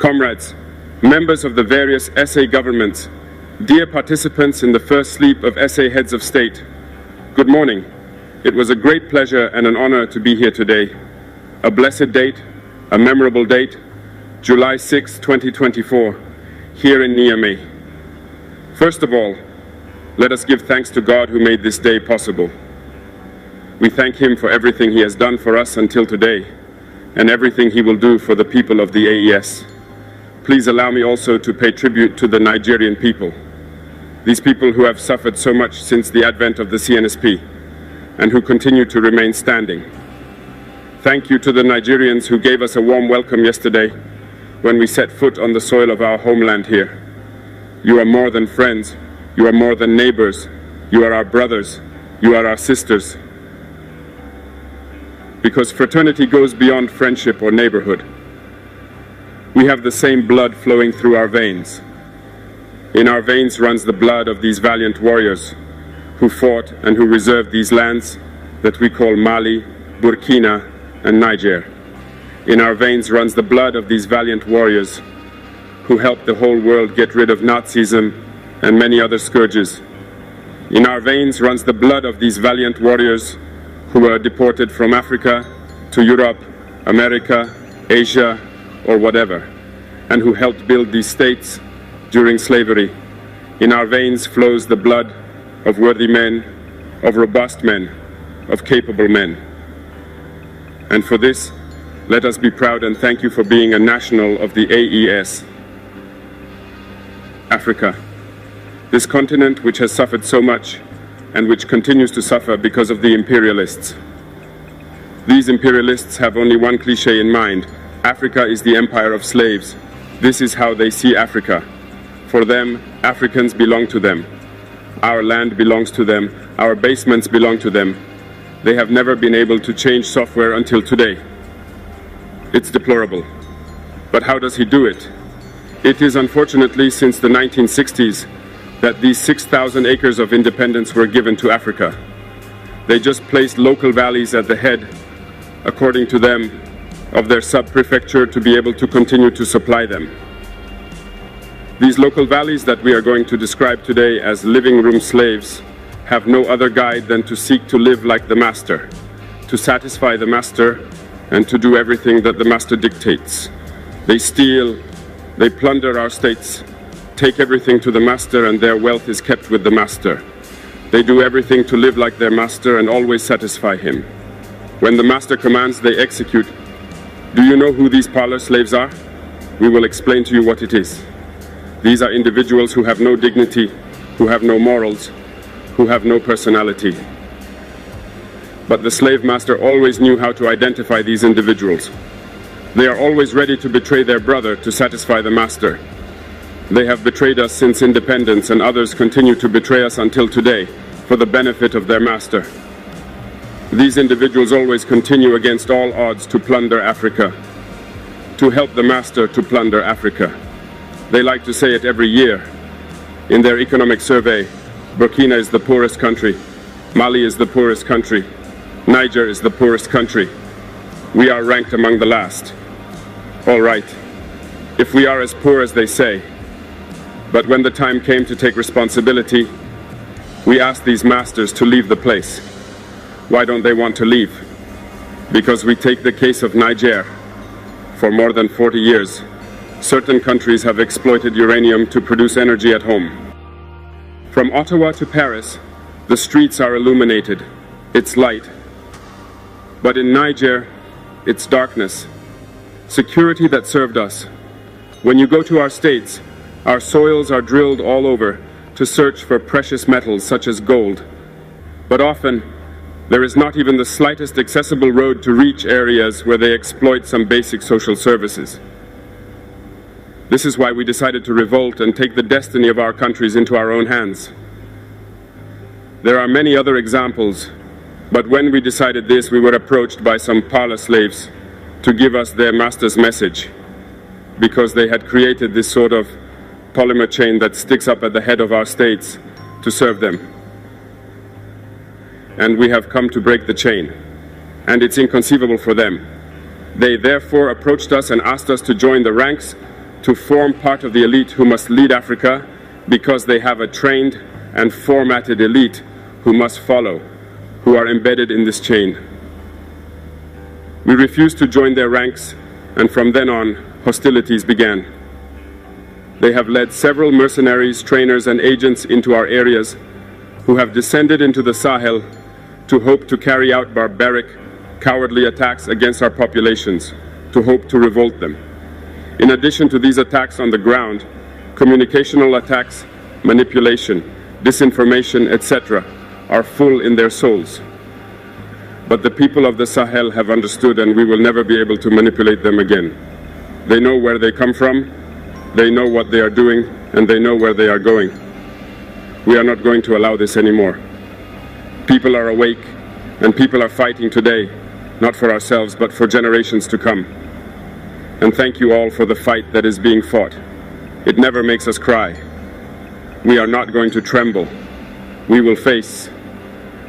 Comrades, members of the various SA governments, dear participants in the first sleep of SA heads of state, good morning. It was a great pleasure and an honor to be here today. A blessed date, a memorable date, July 6, 2024, here in Niamey. First of all, let us give thanks to God who made this day possible. We thank Him for everything He has done for us until today, and everything He will do for the people of the AES. Please allow me also to pay tribute to the Nigerian people. These people who have suffered so much since the advent of the CNSP, and who continue to remain standing. Thank you to the Nigerians who gave us a warm welcome yesterday when we set foot on the soil of our homeland here. You are more than friends, you are more than neighbors, you are our brothers, you are our sisters. Because fraternity goes beyond friendship or neighborhood. We have the same blood flowing through our veins. In our veins runs the blood of these valiant warriors who fought and who reserved these lands that we call Mali, Burkina, and Niger. In our veins runs the blood of these valiant warriors who helped the whole world get rid of Nazism and many other scourges. In our veins runs the blood of these valiant warriors who were deported from Africa to Europe, America, Asia, or whatever, and who helped build these states during slavery. In our veins flows the blood of worthy men, of robust men, of capable men. And for this, let us be proud and thank you for being a national of the AES. Africa, this continent which has suffered so much and which continues to suffer because of the imperialists. These imperialists have only one cliché in mind: Africa is the empire of slaves. This is how they see Africa. For them, Africans belong to them. Our land belongs to them. Our basements belong to them. They have never been able to change software until today. It's deplorable. But how does he do it? It is unfortunately since the 1960s that these 6,000 acres of independence were given to Africa. They just placed local valleys at the head, according to them, of their sub-prefecture to be able to continue to supply them. These local valleys that we are going to describe today as living room slaves have no other guide than to seek to live like the master, to satisfy the master, and to do everything that the master dictates. They steal, they plunder our states, take everything to the master, and their wealth is kept with the master. They do everything to live like their master and always satisfy him. When the master commands, they execute. Do you know who these parlor slaves are? We will explain to you what it is. These are individuals who have no dignity, who have no morals, who have no personality. But the slave master always knew how to identify these individuals. They are always ready to betray their brother to satisfy the master. They have betrayed us since independence, and others continue to betray us until today for the benefit of their master. These individuals always continue against all odds to plunder Africa, to help the master to plunder Africa. They like to say it every year. In their economic survey, Burkina is the poorest country, Mali is the poorest country, Niger is the poorest country. We are ranked among the last. All right, if we are as poor as they say. But when the time came to take responsibility, we asked these masters to leave the place. Why don't they want to leave? Because we take the case of Niger. For more than 40 years, certain countries have exploited uranium to produce energy at home. From Ottawa to Paris, the streets are illuminated. It's light. But in Niger, it's darkness. Security that served us. When you go to our states, our soils are drilled all over to search for precious metals such as gold. But often, there is not even the slightest accessible road to reach areas where they exploit some basic social services. This is why we decided to revolt and take the destiny of our countries into our own hands. There are many other examples, but when we decided this, we were approached by some parlor slaves to give us their master's message, because they had created this sort of polymer chain that sticks up at the head of our states to serve them. And we have come to break the chain, and it's inconceivable for them. They therefore approached us and asked us to join the ranks to form part of the elite who must lead Africa because they have a trained and formatted elite who must follow, who are embedded in this chain. We refused to join their ranks, and from then on, hostilities began. They have led several mercenaries, trainers, and agents into our areas who have descended into the Sahel to hope to carry out barbaric, cowardly attacks against our populations, to hope to revolt them. In addition to these attacks on the ground, communicational attacks, manipulation, disinformation, etc., are full in their souls. But the people of the Sahel have understood, and we will never be able to manipulate them again. They know where they come from, they know what they are doing, and they know where they are going. We are not going to allow this anymore. People are awake, and people are fighting today, not for ourselves, but for generations to come. And thank you all for the fight that is being fought. It never makes us cry. We are not going to tremble. We will face.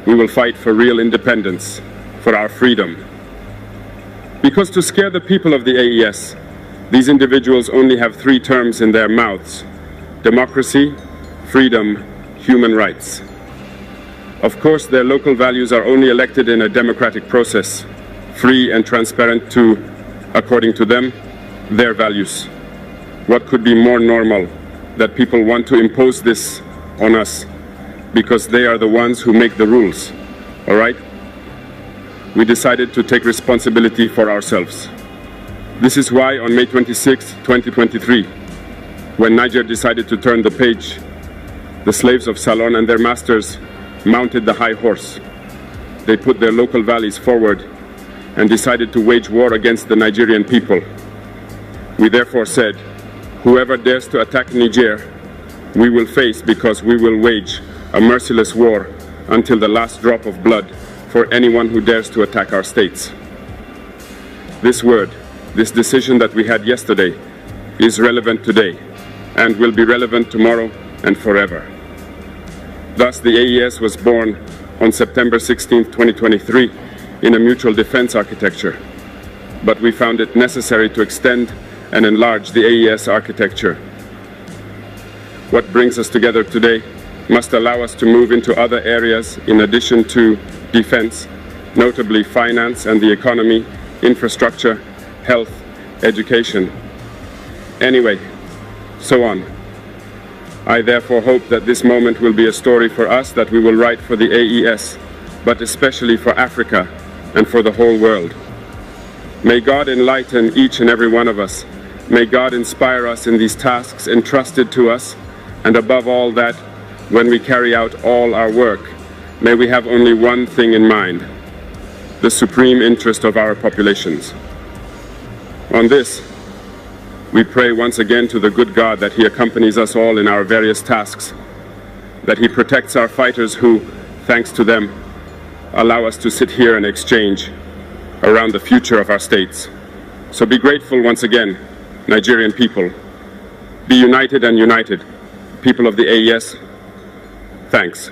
We will fight for real independence, for our freedom. Because to scare the people of the AES, these individuals only have 3 terms in their mouths: democracy, freedom, human rights. Of course, their local values are only elected in a democratic process, free and transparent to, according to them, their values. What could be more normal that people want to impose this on us because they are the ones who make the rules, all right? We decided to take responsibility for ourselves. This is why on May 26, 2023, when Niger decided to turn the page, the slaves of Salon and their masters mounted the high horse. They put their local values forward and decided to wage war against the Nigerian people. We therefore said, whoever dares to attack Niger, we will face, because we will wage a merciless war until the last drop of blood for anyone who dares to attack our states. This word, this decision that we had yesterday, is relevant today and will be relevant tomorrow and forever. Thus, the AES was born on September 16, 2023, in a mutual defense architecture. But we found it necessary to extend and enlarge the AES architecture. What brings us together today must allow us to move into other areas in addition to defense, notably finance and the economy, infrastructure, health, education. Anyway, so on. I therefore hope that this moment will be a story for us that we will write for the AES, but especially for Africa and for the whole world. May God enlighten each and every one of us. May God inspire us in these tasks entrusted to us, and above all that, when we carry out all our work, may we have only one thing in mind: the supreme interest of our populations. On this, we pray once again to the good God that He accompanies us all in our various tasks, that He protects our fighters who, thanks to them, allow us to sit here and exchange around the future of our states. So be grateful once again, Nigerian people. Be united and united. People of the AES, thanks.